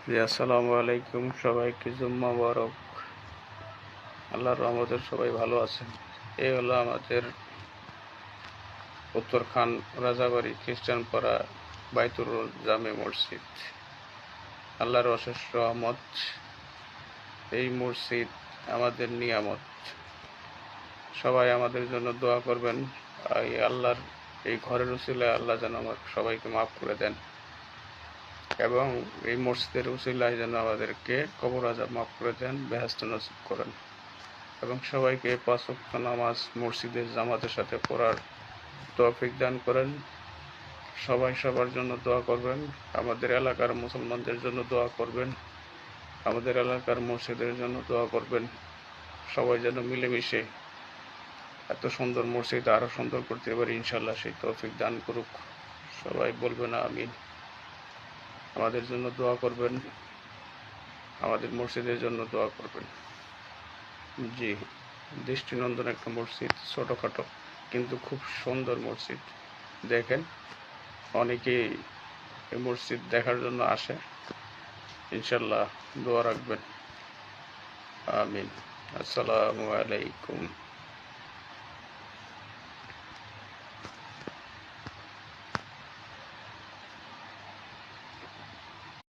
জি, আসসালামু আলাইকুম। সবাইকে জুম্মা মোবারক। আল্লাহর রহমতে সবাই ভালো আছেন। এই হলো আমাদের উত্তরখান রাজাবাড়ি খ্রিস্টানপাড়া বাইতুর জামে মসজিদ। আল্লাহর অশেষ রহমত। এই মসজিদ আমাদের নিয়ামত। সবাই আমাদের জন্য দোয়া করবেন। এই আল্লাহর এই ঘরের উসিলায় আল্লাহ যেন আমার সবাইকে মাফ করে দেন এবং এই মসজিদের উসিলায় যেন আমাদেরকে কবর আযাব মাফ করে দেন, বেহেশত নসিব করেন এবং সবাইকে ৫ ওয়াক্ত নামাজ মসজিদের জামাতের সাথে পড়ার তৌফিক দান করেন। সবাই সবার জন্য দোয়া করবেন। আমাদের এলাকার মুসলমানদের জন্য দোয়া করবেন। আমাদের এলাকার মসজিদের জন্য দোয়া করবেন। সবাই যেন মিলেমিশে এত সুন্দর মসজিদ আরও সুন্দর করতে পারি, ইনশাল্লাহ সেই তৌফিক দান করুক। সবাই বলবেন আমিন। আমাদের জন্য দোয়া করবেন, আমাদের মসজিদের জন্য দোয়া করবেন। জি, দৃষ্টিনন্দন একটা মসজিদ, ছোটোখাটো কিন্তু খুব সুন্দর মসজিদ। দেখেন, অনেকেই এই মসজিদ দেখার জন্য আসে। ইনশাল্লাহ দোয়া রাখবেন। আমিন। আসসালামু আলাইকুম।